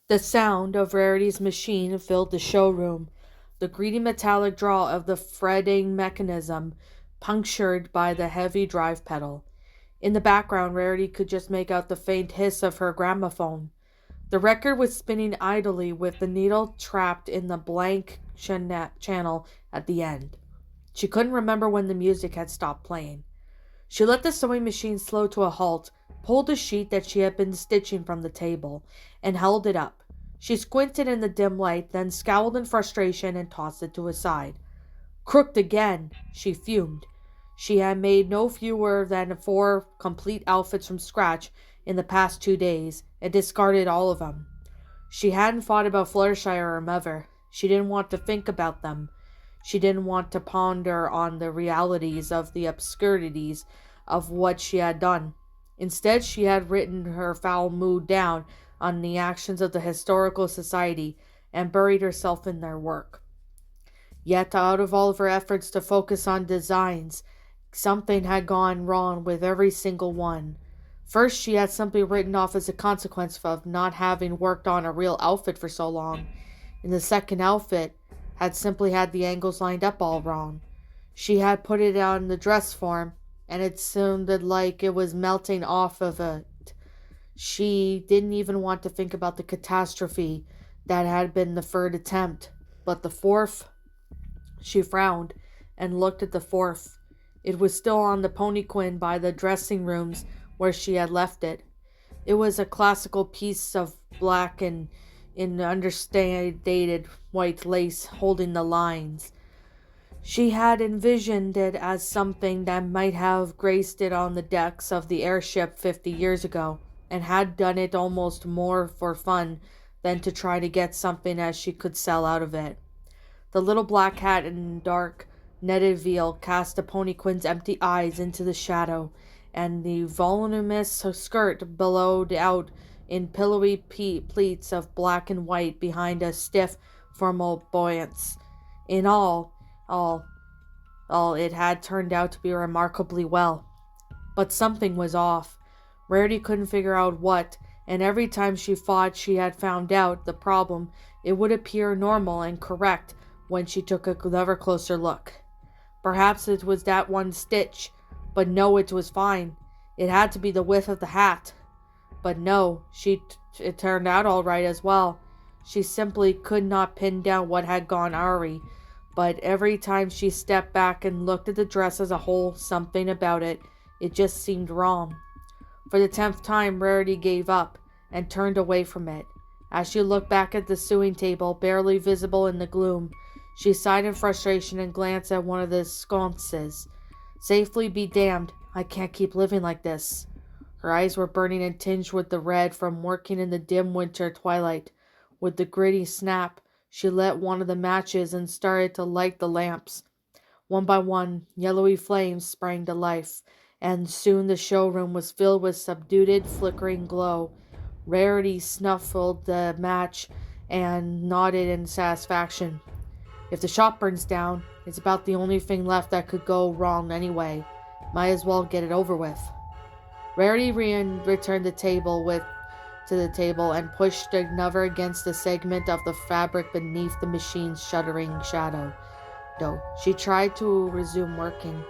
The sound of Rarity's machine filled the showroom, the greedy metallic drawl of the fretting mechanism punctured by the heavy drive pedal. In the background, Rarity could just make out the faint hiss of her gramophone. The record was spinning idly with the needle trapped in the blank channel at the end. She couldn't remember when the music had stopped playing. She let the sewing machine slow to a halt, pulled the sheet that she had been stitching from the table, and held it up. She squinted in the dim light, then scowled in frustration and tossed it to a side. Crooked again, she fumed. She had made no fewer than 4 complete outfits from scratch in the past 2 days, and discarded all of them. She hadn't thought about Fluttershy or her mother. She didn't want to think about them. She didn't want to ponder on the realities of the absurdities of what she had done. Instead, she had written her foul mood down on the actions of the Historical Society and buried herself in their work. Yet, out of all of her efforts to focus on designs, something had gone wrong with every single one. First, she had simply written off as a consequence of not having worked on a real outfit for so long. In the second outfit, had simply had the angles lined up all wrong. She had put it on the dress form, and it sounded like it was melting off of it. She didn't even want to think about the catastrophe that had been the third attempt. But the fourth, she frowned and looked at the fourth. It was still on the ponyquin by the dressing rooms where she had left it. It was a classical piece of black and in understated white lace holding the lines. She had envisioned it as something that might have graced it on the decks of the airship 50 years ago, and had done it almost more for fun than to try to get something as she could sell out of it. The little black hat and dark netted veil cast the ponyquin's empty eyes into the shadow, and the voluminous skirt billowed out in pillowy pleats of black and white behind a stiff, formal buoyance. In all, it had turned out to be remarkably well. But something was off. Rarity couldn't figure out what, and every time she thought she had found out the problem, it would appear normal and correct when she took another closer look. Perhaps it was that one stitch, but no, it was fine. It had to be the width of the hat. But no, it turned out all right as well. She simply could not pin down what had gone awry, but every time she stepped back and looked at the dress as a whole, something about it just seemed wrong. For the 10th time, Rarity gave up and turned away from it. As she looked back at the sewing table, barely visible in the gloom, she sighed in frustration and glanced at one of the sconces. Safely be damned, I can't keep living like this. Her eyes were burning and tinged with the red from working in the dim winter twilight. With the gritty snap, she lit one of the matches and started to light the lamps. One by one, yellowy flames sprang to life, and soon the showroom was filled with subdued, flickering glow. Rarity snuffled the match and nodded in satisfaction. If the shop burns down, it's about the only thing left that could go wrong anyway. Might as well get it over with. Rarity returned to the table and pushed another against the segment of the fabric beneath the machine's shuddering shadow. She tried to resume working,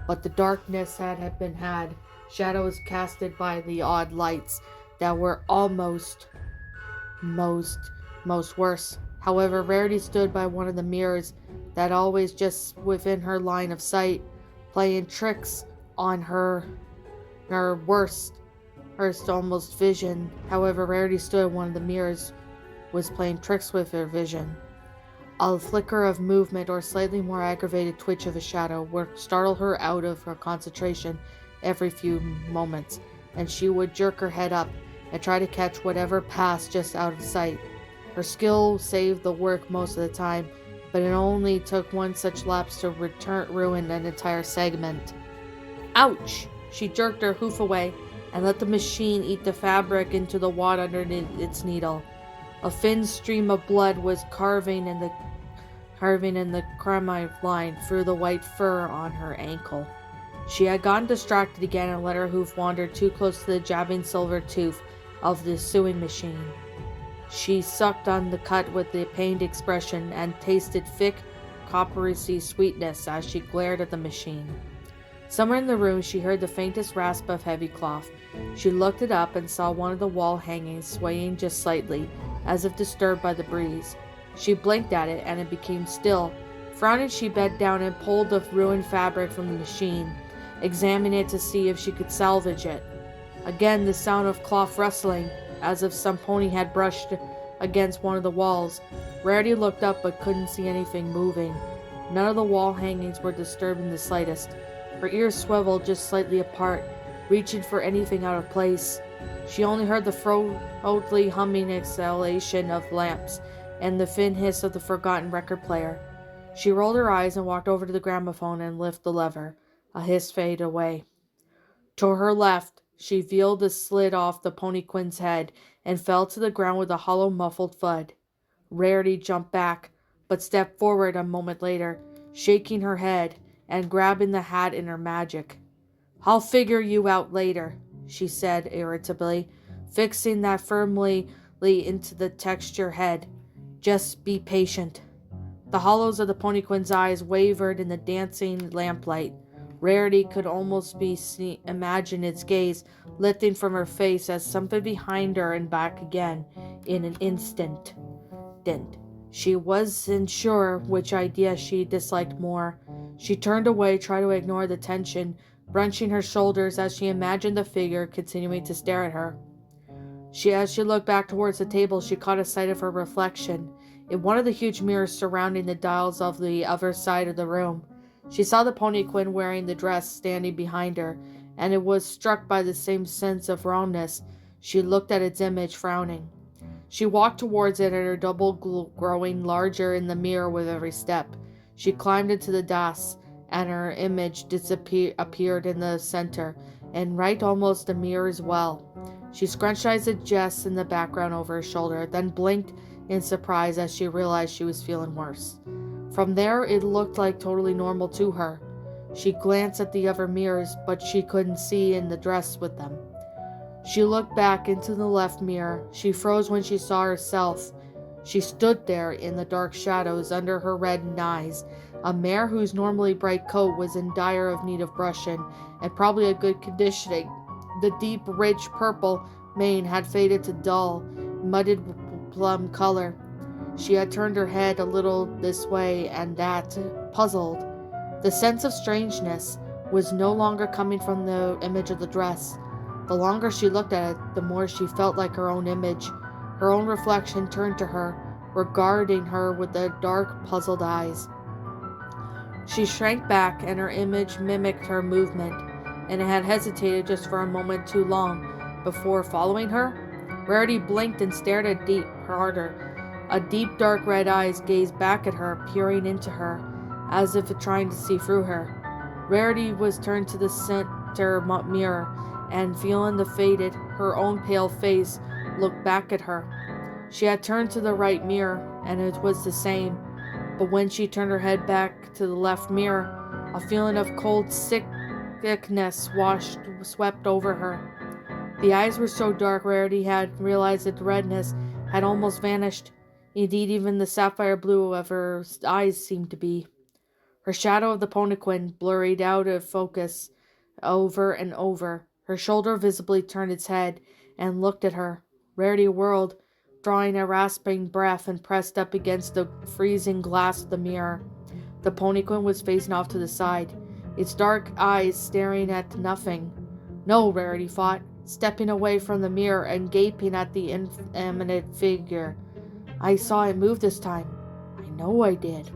but the darkness had been had, shadows casted by the odd lights that were most worse. However, Rarity stood by one of the mirrors that always just within her line of sight, playing tricks on her worst almost vision. However, Rarity stood at one of the mirrors, was playing tricks with her vision. A flicker of movement or slightly more aggravated twitch of a shadow would startle her out of her concentration every few moments, and she would jerk her head up and try to catch whatever passed just out of sight. Her skill saved the work most of the time, but it only took one such lapse to ruin an entire segment. Ouch! She jerked her hoof away and let the machine eat the fabric into the wad underneath its needle. A thin stream of blood was carving in carving in the creme line through the white fur on her ankle. She had gotten distracted again and let her hoof wander too close to the jabbing silver tooth of the sewing machine. She sucked on the cut with a pained expression and tasted thick, coppery sweetness as she glared at the machine. Somewhere in the room she heard the faintest rasp of heavy cloth. She looked it up and saw one of the wall hangings swaying just slightly, as if disturbed by the breeze. She blinked at it and it became still. Frowning, she bent down and pulled the ruined fabric from the machine, examining it to see if she could salvage it. Again the sound of cloth rustling, as if some pony had brushed against one of the walls. Rarity looked up but couldn't see anything moving. None of the wall hangings were disturbed in the slightest. Her ears swiveled just slightly apart, reaching for anything out of place. She only heard the throatly humming exhalation of lamps and the thin hiss of the forgotten record player. She rolled her eyes and walked over to the gramophone and lifted the lever. A hiss faded away. To her left, she veiled the slid off the ponyquin's head and fell to the ground with a hollow, muffled thud. Rarity jumped back, but stepped forward a moment later, shaking her head and grabbing the hat in her magic. "I'll figure you out later," she said irritably, fixing that firmly into the texture head. "Just be patient." The hollows of the ponyquin's eyes wavered in the dancing lamplight. Rarity could almost imagine its gaze lifting from her face as something behind her and back again in an instant. She wasn't sure which idea she disliked more. She turned away, trying to ignore the tension, brunching her shoulders as she imagined the figure continuing to stare at her. As she looked back towards the table, she caught a sight of her reflection in one of the huge mirrors surrounding the dials of the other side of the room. She saw the ponyquin wearing the dress standing behind her, and it was struck by the same sense of wrongness. She looked at its image, frowning. She walked towards it, and her double growing larger in the mirror with every step. She climbed into the das, and her image appeared in the center, and right almost the mirror as well. She scrunched eyes at Jess in the background over her shoulder, then blinked in surprise as she realized she was feeling worse. From there, it looked like totally normal to her. She glanced at the other mirrors, but she couldn't see in the dress with them. She looked back into the left mirror. She froze when she saw herself. She stood there in the dark shadows under her reddened eyes. A mare whose normally bright coat was in dire need of brushing and probably a good conditioning. The deep, rich purple mane had faded to dull, mudded plum color. She had turned her head a little this way and that, puzzled. The sense of strangeness was no longer coming from the image of the dress. The longer she looked at it, the more she felt like her own image. Her own reflection turned to her, regarding her with the dark, puzzled eyes. She shrank back, and her image mimicked her movement, and it had hesitated just for a moment too long before following her. Rarity blinked and stared at harder. A deep, dark red eyes gazed back at her, peering into her, as if trying to see through her. Rarity was turned to the center mirror, and feeling the faded, her own pale face, looked back at her. She had turned to the right mirror, and it was the same. But when she turned her head back to the left mirror, a feeling of cold sickness swept over her. The eyes were so dark, Rarity had realized that the redness had almost vanished. Indeed, even the sapphire blue of her eyes seemed to be. Her shadow of the ponyquin blurred out of focus over and over. Her shoulder visibly turned its head and looked at her. Rarity whirled, drawing a rasping breath, and pressed up against the freezing glass of the mirror. The ponyquin was facing off to the side, its dark eyes staring at nothing. No, Rarity thought, stepping away from the mirror and gaping at the inanimate figure. I saw it move this time. I know I did.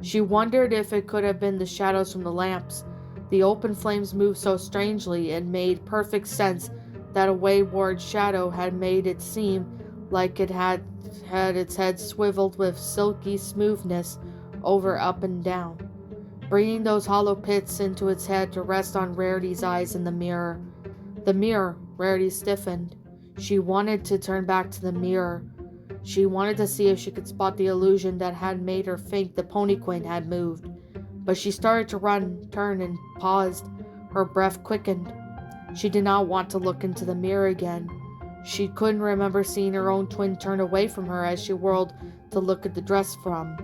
She wondered if it could have been the shadows from the lamps. The open flames moved so strangely, it made perfect sense that a wayward shadow had made it seem like it had its head swiveled with silky smoothness over, up, and down, bringing those hollow pits into its head to rest on Rarity's eyes in the mirror. The mirror, Rarity stiffened. She wanted to turn back to the mirror. She wanted to see if she could spot the illusion that had made her think the ponyquin had moved. But she started to run, turned, and paused. Her breath quickened. She did not want to look into the mirror again. She couldn't remember seeing her own twin turn away from her as she whirled to look at the dress from.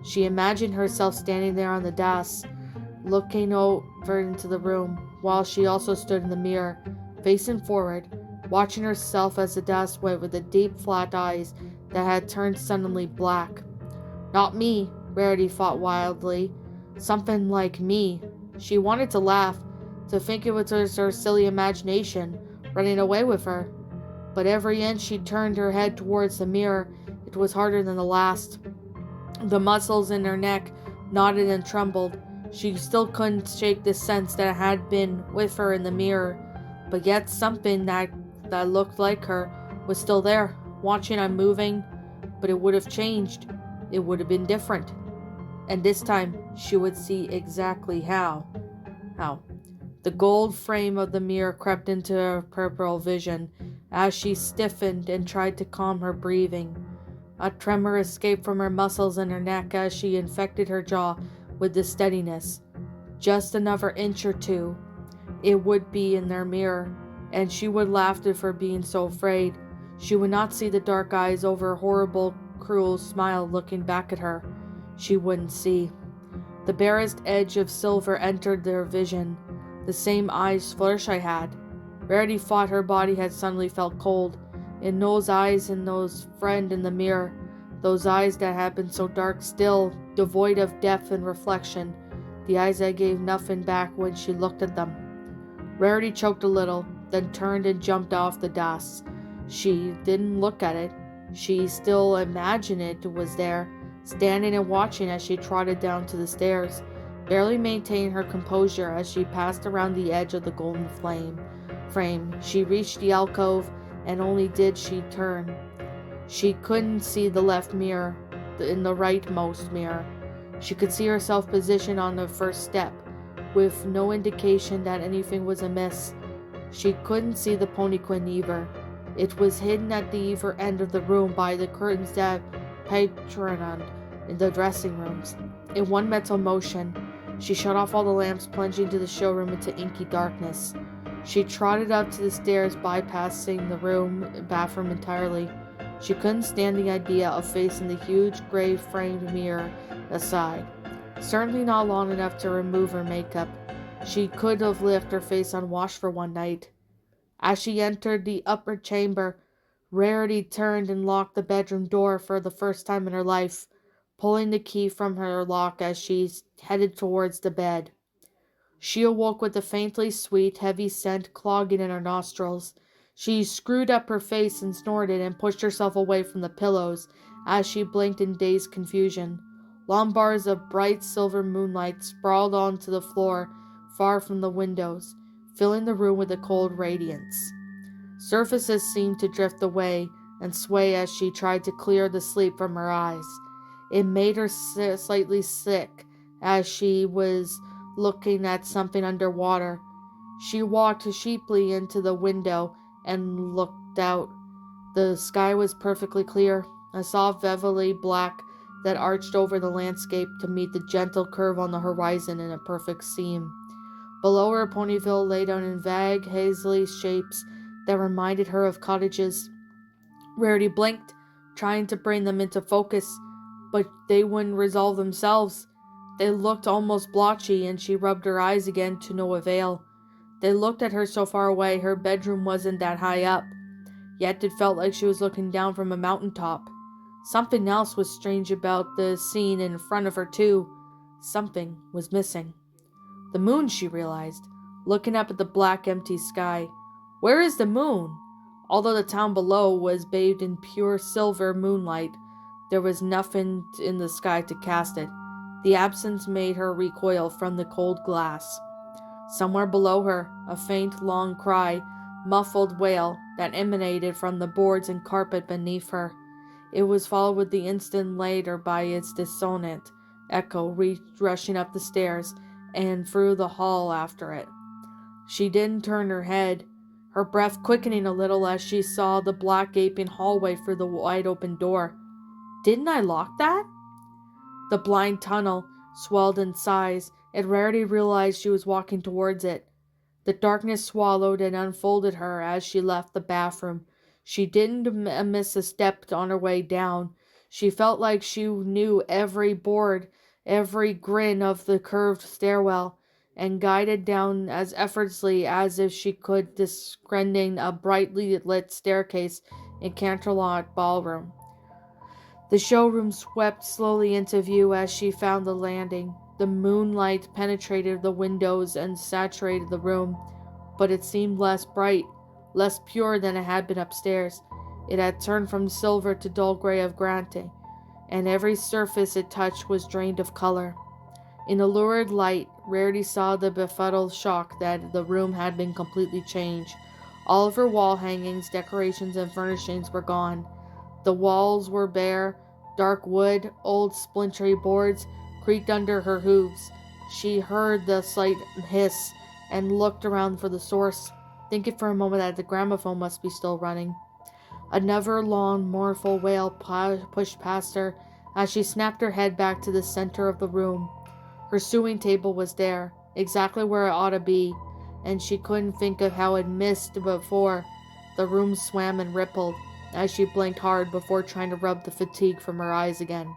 She imagined herself standing there on the desk, looking over into the room, while she also stood in the mirror, facing forward, watching herself as the desk went with the deep, flat eyes that had turned suddenly black. Not me, Rarity thought wildly. Something like me. She wanted to laugh, to think it was her silly imagination running away with her. But every inch she turned her head towards the mirror, it was harder than the last. The muscles in her neck knotted and trembled. She still couldn't shake the sense that had been with her in the mirror, but yet something that looked like her was still there, watching and moving, but it would have changed. It would have been different. And this time, she would see exactly how. The gold frame of the mirror crept into her peripheral vision as she stiffened and tried to calm her breathing. A tremor escaped from her muscles in her neck as she infected her jaw with the steadiness. Just another inch or two, it would be in their mirror, and she would laugh at for being so afraid. She would not see the dark eyes over a horrible, cruel smile looking back at her. She wouldn't see. The barest edge of silver entered their vision, the same eyes Fluttershy had. Rarity thought her body had suddenly felt cold. In those eyes and those friend in the mirror, those eyes that had been so dark still, devoid of depth and reflection, the eyes that gave nothing back when she looked at them. Rarity choked a little, then turned and jumped off the desk. She didn't look at it. She still imagined it was there, standing and watching as she trotted down to the stairs, barely maintaining her composure as she passed around the edge of the golden frame. She reached the alcove, and only did she turn. She couldn't see the left mirror, in the rightmost mirror. She could see herself positioned on the first step, with no indication that anything was amiss. She couldn't see the ponyquin either. It was hidden at the either end of the room by the curtains that patroned in the dressing rooms. In one mental motion, she shut off all the lamps, plunging to the showroom into inky darkness. She trotted up to the stairs, bypassing the bathroom entirely. She couldn't stand the idea of facing the huge gray framed mirror aside. Certainly not long enough to remove her makeup. She could have left her face unwashed for one night. As she entered the upper chamber, Rarity turned and locked the bedroom door for the first time in her life, pulling the key from her lock as she headed towards the bed. She awoke with a faintly sweet, heavy scent clogging in her nostrils. She screwed up her face and snorted and pushed herself away from the pillows as she blinked in dazed confusion. Long bars of bright silver moonlight sprawled onto the floor far from the windows, filling the room with a cold radiance. Surfaces seemed to drift away and sway as she tried to clear the sleep from her eyes. It made her slightly sick as she was looking at something underwater. She walked sheepishly into the window and looked out. The sky was perfectly clear, a soft velvety black that arched over the landscape to meet the gentle curve on the horizon in a perfect seam. Below her, Ponyville lay down in vague, hazy shapes that reminded her of cottages. Rarity blinked, trying to bring them into focus, but they wouldn't resolve themselves. They looked almost blotchy, and she rubbed her eyes again to no avail. They looked at her so far away, her bedroom wasn't that high up, yet it felt like she was looking down from a mountaintop. Something else was strange about the scene in front of her, too. Something was missing. The moon, she realized, looking up at the black, empty sky. Where is the moon? Although the town below was bathed in pure silver moonlight, there was nothing in the sky to cast it. The absence made her recoil from the cold glass. Somewhere below her, a faint, long cry, muffled wail that emanated from the boards and carpet beneath her. It was followed with the instant later by its dissonant echo rushing up the stairs and through the hall after it. She didn't turn her head. her breath quickening a little as she saw the black gaping hallway through the wide-open door. Didn't I lock that? The blind tunnel swelled in size, and Rarity realized she was walking towards it. The darkness swallowed and unfolded her as she left the bathroom. She didn't miss a step on her way down. She felt like she knew every board, every grin of the curved stairwell, and guided down as effortlessly as if she could, descending a brightly lit staircase in Canterlot Ballroom. The showroom swept slowly into view as she found the landing. The moonlight penetrated the windows and saturated the room, but it seemed less bright, less pure than it had been upstairs. It had turned from silver to dull gray of granite, and every surface it touched was drained of color. In the lurid light, Rarity saw the befuddled shock that the room had been completely changed. All of her wall hangings, decorations, and furnishings were gone. The walls were bare, dark wood, old splintery boards creaked under her hooves. She heard the slight hiss and looked around for the source, thinking for a moment that the gramophone must be still running. Another long, mournful wail pushed past her as she snapped her head back to the center of the room. Her sewing table was there, exactly where it ought to be, and she couldn't think of how it missed before. The room swam and rippled as she blinked hard before trying to rub the fatigue from her eyes again.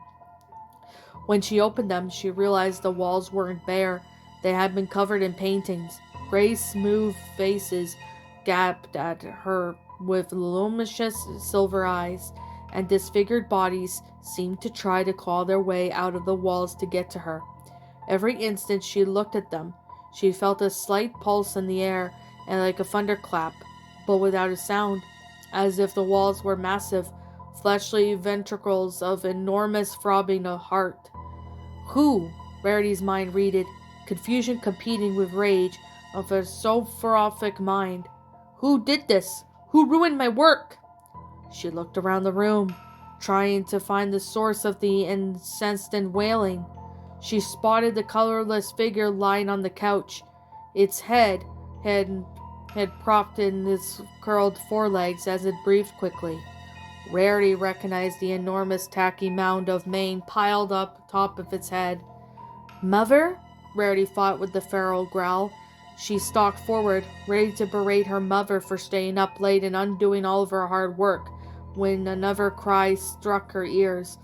When she opened them, she realized the walls weren't bare. They had been covered in paintings. Gray, smooth faces gaped at her with luminous silver eyes, and disfigured bodies seemed to try to claw their way out of the walls to get to her. Every instant she looked at them, she felt a slight pulse in the air and like a thunderclap, but without a sound, as if the walls were massive, fleshly ventricles of enormous throbbing of heart. Who? Rarity's mind reeled, confusion competing with rage of a soporific mind. Who did this? Who ruined my work? She looked around the room, trying to find the source of the incessant wailing. She spotted the colorless figure lying on the couch, its head propped in its curled forelegs as it breathed quickly. Rarity recognized the enormous tacky mound of mane piled up top of its head. Mother? Rarity thought with the feral growl. She stalked forward, ready to berate her mother for staying up late and undoing all of her hard work, when another cry struck her ears,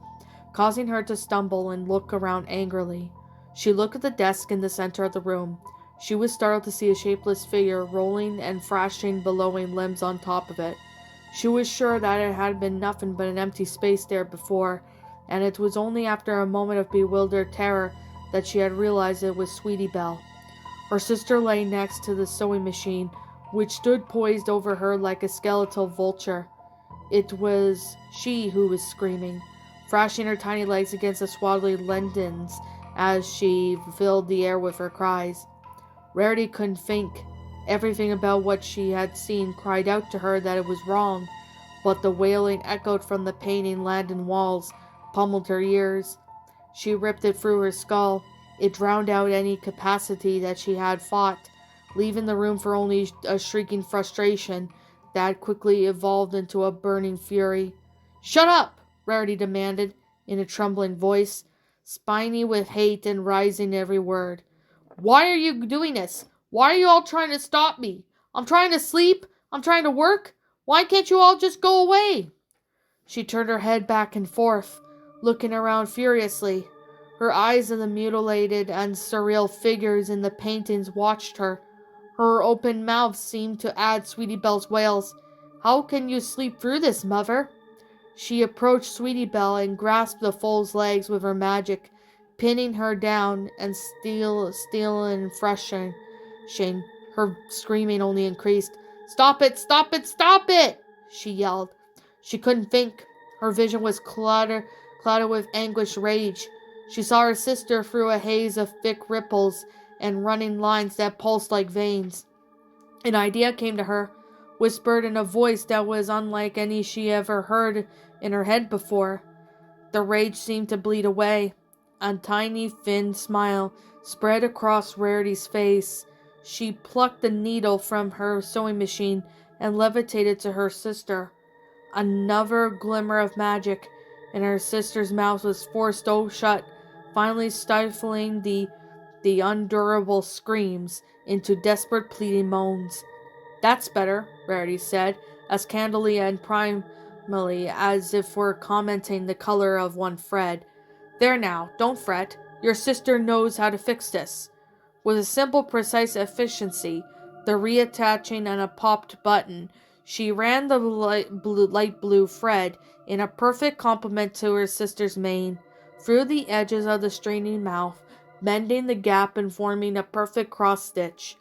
causing her to stumble and look around angrily. She looked at the desk in the center of the room. She was startled to see a shapeless figure rolling and thrashing billowing limbs on top of it. She was sure that it had been nothing but an empty space there before, and it was only after a moment of bewildered terror that she had realized it was Sweetie Belle. Her sister lay next to the sewing machine, which stood poised over her like a skeletal vulture. It was she who was screaming, thrashing her tiny legs against the swaddling lendings as she filled the air with her cries. Rarity couldn't think. Everything about what she had seen cried out to her that it was wrong, but the wailing echoed from the painting landing walls, pummeled her ears. She ripped it through her skull. It drowned out any capacity that she had fought, leaving the room for only a shrieking frustration that quickly evolved into a burning fury. "Shut up!" Rarity demanded, in a trembling voice, spiny with hate and rising every word. "Why are you doing this? Why are you all trying to stop me? I'm trying to sleep. I'm trying to work. Why can't you all just go away?" She turned her head back and forth, looking around furiously. Her eyes on the mutilated and surreal figures in the paintings watched her. Her open mouth seemed to add Sweetie Belle's wails. "How can you sleep through this, Mother?" She approached Sweetie Belle and grasped the foal's legs with her magic, pinning her down and still and thrashing. Her screaming only increased. "Stop it! Stop it! Stop it!" she yelled. She couldn't think. Her vision was clouded with anguished rage. She saw her sister through a haze of thick ripples and running lines that pulsed like veins. An idea came to her, whispered in a voice that was unlike any she ever heard in her head before. The rage seemed to bleed away. A tiny, thin smile spread across Rarity's face. She plucked the needle from her sewing machine and levitated to her sister. Another glimmer of magic, and her sister's mouth was forced shut, finally stifling the unendurable screams into desperate pleading moans. "That's better," Rarity said, as candidly and primally as if were commenting the color of one thread. "There now, don't fret. Your sister knows how to fix this." With a simple, precise efficiency, the reattaching and a popped button, she ran the light blue thread in a perfect complement to her sister's mane, through the edges of the straining mouth, bending the gap and forming a perfect cross-stitch.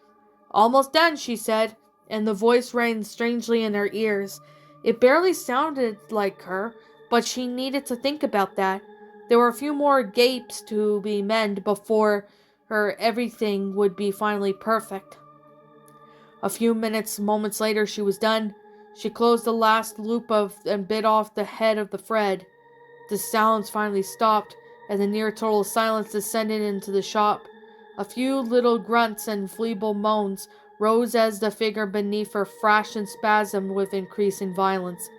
"Almost done," she said, and the voice rang strangely in her ears. It barely sounded like her, but she needed to think about that. There were a few more gapes to be mended before everything would be finally perfect. A few moments later, she was done. She closed the last loop and bit off the head of the thread. The sounds finally stopped, and the near total silence descended into the shop. A few little grunts and feeble moans rose as the figure beneath her thrashed and spasmed with increasing violence.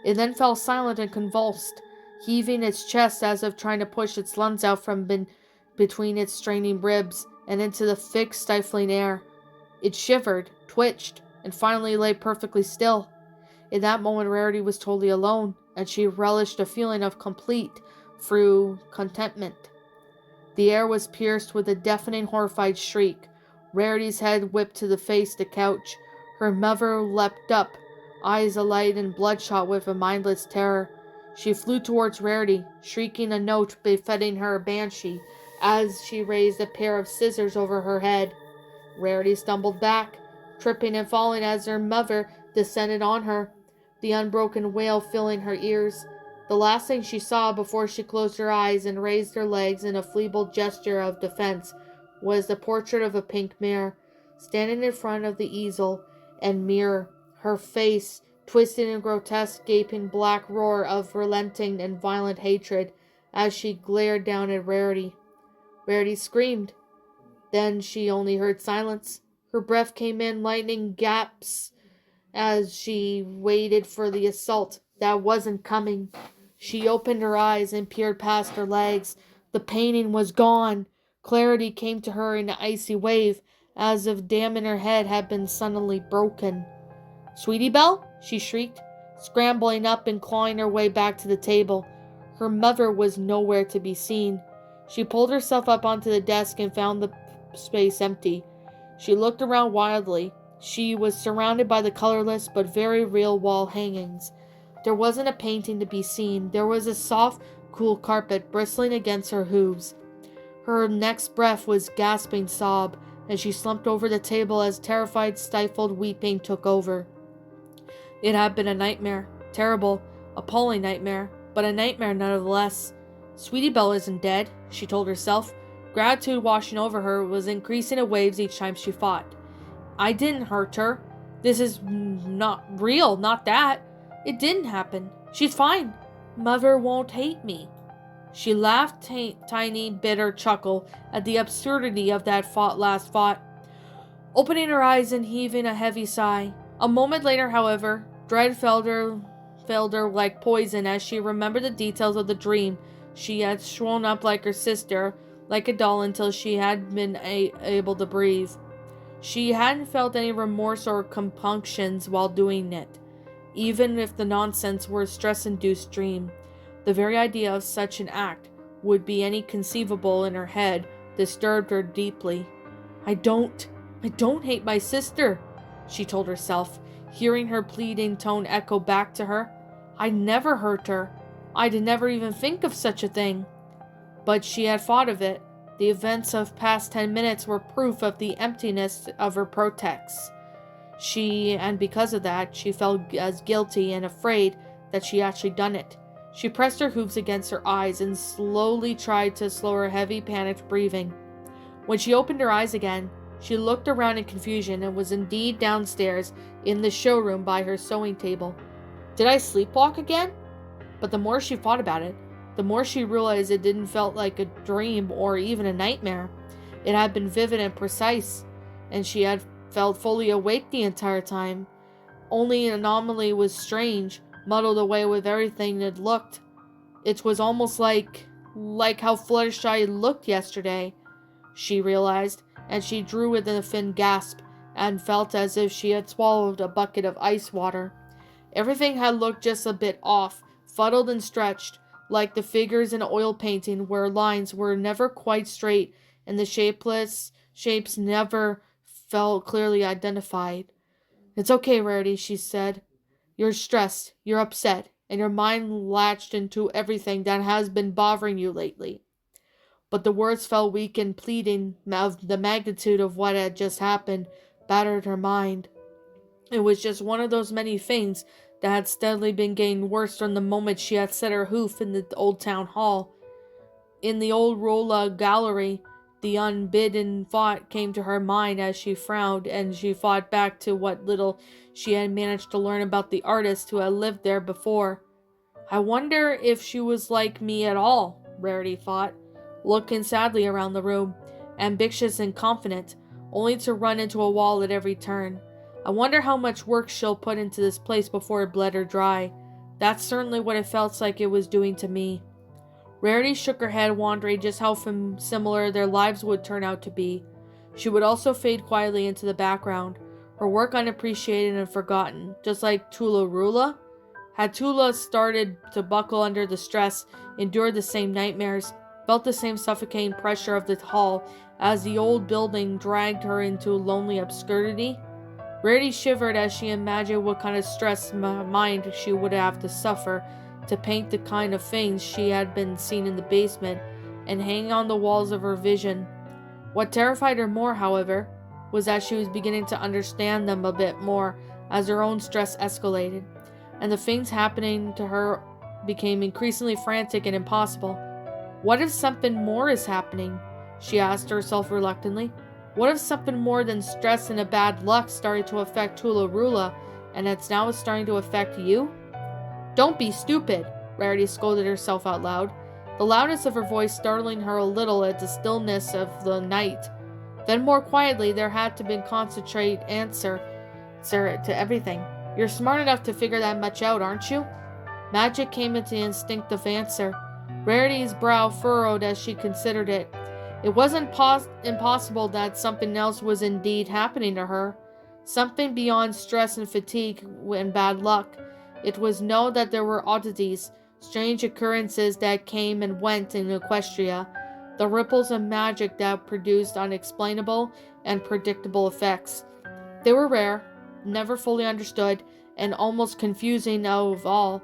It then fell silent and convulsed, heaving its chest as if trying to push its lungs out from between its straining ribs and into the thick, stifling air. It shivered, twitched, and finally lay perfectly still. In that moment, Rarity was totally alone, and she relished a feeling of complete, through contentment. The air was pierced with a deafening, horrified shriek. Rarity's head whipped to the couch. Her mother leapt up, eyes alight and bloodshot with a mindless terror. She flew towards Rarity, shrieking a note befitting her banshee, as she raised a pair of scissors over her head. Rarity stumbled back, tripping and falling as her mother descended on her, the unbroken wail filling her ears. The last thing she saw before she closed her eyes and raised her legs in a feeble gesture of defense was the portrait of a pink mare, standing in front of the easel and mirror, her face twisted in a grotesque, gaping black roar of relenting and violent hatred as she glared down at Rarity. Rarity screamed. Then she only heard silence. Her breath came in lightning gaps as she waited for the assault that wasn't coming. She opened her eyes and peered past her legs. The painting was gone. Clarity came to her in an icy wave, as if dam in her head had been suddenly broken. "Sweetie Belle?" she shrieked, scrambling up and clawing her way back to the table. Her mother was nowhere to be seen. She pulled herself up onto the desk and found the space empty. She looked around wildly. She was surrounded by the colorless but very real wall hangings. There wasn't a painting to be seen. There was a soft, cool carpet bristling against her hooves. Her next breath was a gasping sob, and she slumped over the table as terrified, stifled weeping took over. It had been a nightmare. Terrible, appalling nightmare, but a nightmare nonetheless. Sweetie Belle isn't dead, she told herself. Gratitude washing over her was increasing in waves each time she fought. I didn't hurt her. This is not real, not that. It didn't happen. She's fine. Mother won't hate me. She laughed a tiny, bitter chuckle at the absurdity of that last thought, opening her eyes and heaving a heavy sigh. A moment later, however, dread filled her like poison as she remembered the details of the dream. She had swollen up like her sister, like a doll, until she had been able to breathe. She hadn't felt any remorse or compunctions while doing it, even if the nonsense were a stress-induced dream. The very idea of such an act would be any conceivable in her head disturbed her deeply. I don't hate my sister," she told herself, hearing her pleading tone echo back to her. "I'd never hurt her. I'd never even think of such a thing." But she had thought of it. The events of past 10 minutes were proof of the emptiness of her protects. And because of that, she felt as guilty and afraid that she actually done it. She pressed her hooves against her eyes and slowly tried to slow her heavy, panicked breathing. When she opened her eyes again, she looked around in confusion and was indeed downstairs in the showroom by her sewing table. Did I sleepwalk again? But the more she thought about it, the more she realized it didn't feel like a dream or even a nightmare. It had been vivid and precise, and she had felt fully awake the entire time. Only an anomaly was strange, muddled away with everything it looked. It was almost like how Fluttershy looked yesterday, she realized, and she drew within a thin gasp and felt as if she had swallowed a bucket of ice water. Everything had looked just a bit off, fuddled and stretched, like the figures in an oil painting where lines were never quite straight and the shapeless shapes never felt clearly identified. "It's okay, Rarity," she said. "You're stressed, you're upset, and your mind latched into everything that has been bothering you lately." But the words fell weak and pleading. Of the magnitude of what had just happened battered her mind. It was just one of those many things that had steadily been getting worse from the moment she had set her hoof in the old town hall. In the old Rolla gallery, the unbidden thought came to her mind as she frowned, and she thought back to what little she had managed to learn about the artist who had lived there before. "I wonder if she was like me at all," Rarity thought, looking sadly around the room, ambitious and confident, only to run into a wall at every turn. "I wonder how much work she'll put into this place before it bled her dry. That's certainly what it felt like it was doing to me." Rarity shook her head, wondering just how similar their lives would turn out to be. She would also fade quietly into the background, her work unappreciated and forgotten, just like Tula Rula. Had Tula started to buckle under the stress, endured the same nightmares, felt the same suffocating pressure of the hall as the old building dragged her into lonely obscurity? Rarity shivered as she imagined what kind of stress mind she would have to suffer to paint the kind of things she had been seeing in the basement and hanging on the walls of her vision. What terrified her more, however, was that she was beginning to understand them a bit more as her own stress escalated, and the things happening to her became increasingly frantic and impossible. "What if something more is happening?" she asked herself reluctantly. "What if something more than stress and a bad luck started to affect Tula Rula, and it's now starting to affect you?" "Don't be stupid," Rarity scolded herself out loud, the loudness of her voice startling her a little at the stillness of the night. Then more quietly, there had to be a concentrated answer to everything. "You're smart enough to figure that much out, aren't you?" Magic came into the instinctive answer. Rarity's brow furrowed as she considered it. It wasn't impossible that something else was indeed happening to her. Something beyond stress and fatigue and bad luck. It was known that there were oddities, strange occurrences that came and went in Equestria, the ripples of magic that produced unexplainable and predictable effects. They were rare, never fully understood, and almost confusing of all,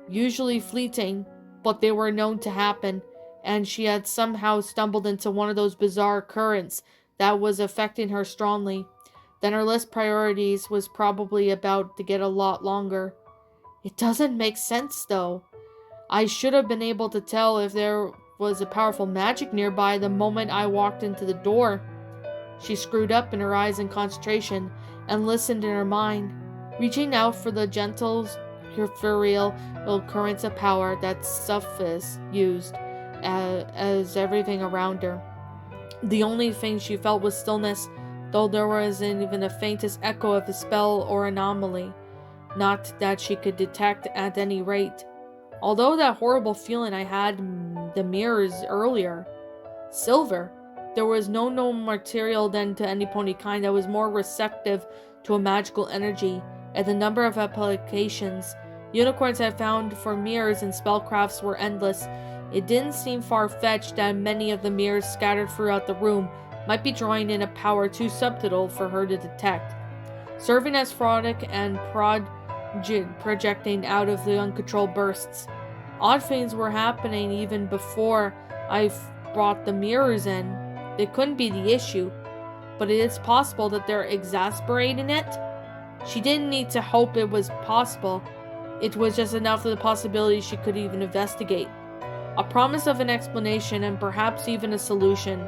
usually fleeting, but they were known to happen, and she had somehow stumbled into one of those bizarre currents that was affecting her strongly. Then her list of priorities was probably about to get a lot longer. "It doesn't make sense, though. I should have been able to tell if there was a powerful magic nearby the moment I walked into the door." She screwed up in her eyes in concentration and listened in her mind, reaching out for the gentle, ethereal currents of power that Sufis used as everything around her. The only thing she felt was stillness, though there wasn't even the faintest echo of a spell or anomaly, not that she could detect at any rate. Although that horrible feeling I had in the mirrors earlier. Silver. There was no known material then to any pony kind that was more receptive to a magical energy, and the number of applications unicorns had found for mirrors and spellcrafts were endless. It didn't seem far-fetched that many of the mirrors scattered throughout the room might be drawing in a power too subtle for her to detect, serving as frolic and projecting out of the uncontrolled bursts. Odd things were happening even before I brought the mirrors in. They couldn't be the issue, but it is possible that they're exasperating it. She didn't need to hope it was possible. It was just enough of the possibility she could even investigate. A promise of an explanation and perhaps even a solution.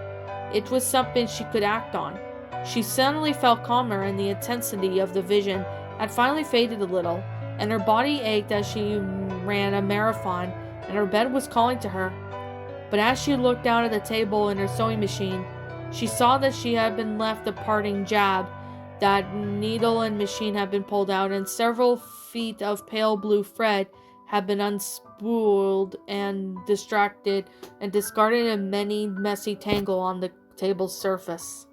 It was something she could act on. She suddenly felt calmer, and the intensity of the vision had finally faded a little, and her body ached as she ran a marathon, and her bed was calling to her. But as she looked down at the table in her sewing machine, She saw that she had been left a parting jab, that needle and machine had been pulled out, and several feet of pale blue thread had been unspooled and distracted and discarded in many messy tangle on the table's surface.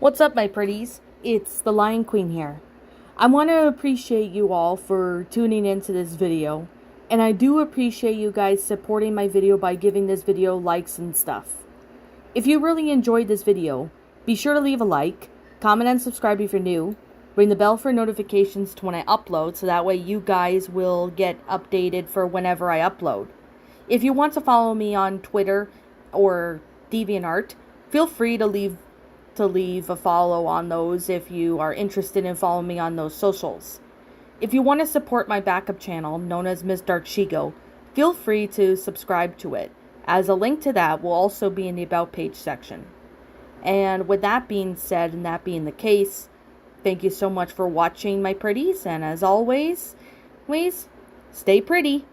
What's up, my pretties? It's the Lion Queen here. I want to appreciate you all for tuning into this video, and I do appreciate you guys supporting my video by giving this video likes and stuff. If you really enjoyed this video, be sure to leave a like, comment and subscribe if you're new, ring the bell for notifications to when I upload so that way you guys will get updated for whenever I upload. If you want to follow me on Twitter or DeviantArt, feel free to leave a follow on those if you are interested in following me on those socials. If you want to support my backup channel, known as Miss Dark Shigo, feel free to subscribe to it, as a link to that will also be in the About page section. And with that being said, and that being the case, thank you so much for watching, my pretties, and as always, please stay pretty.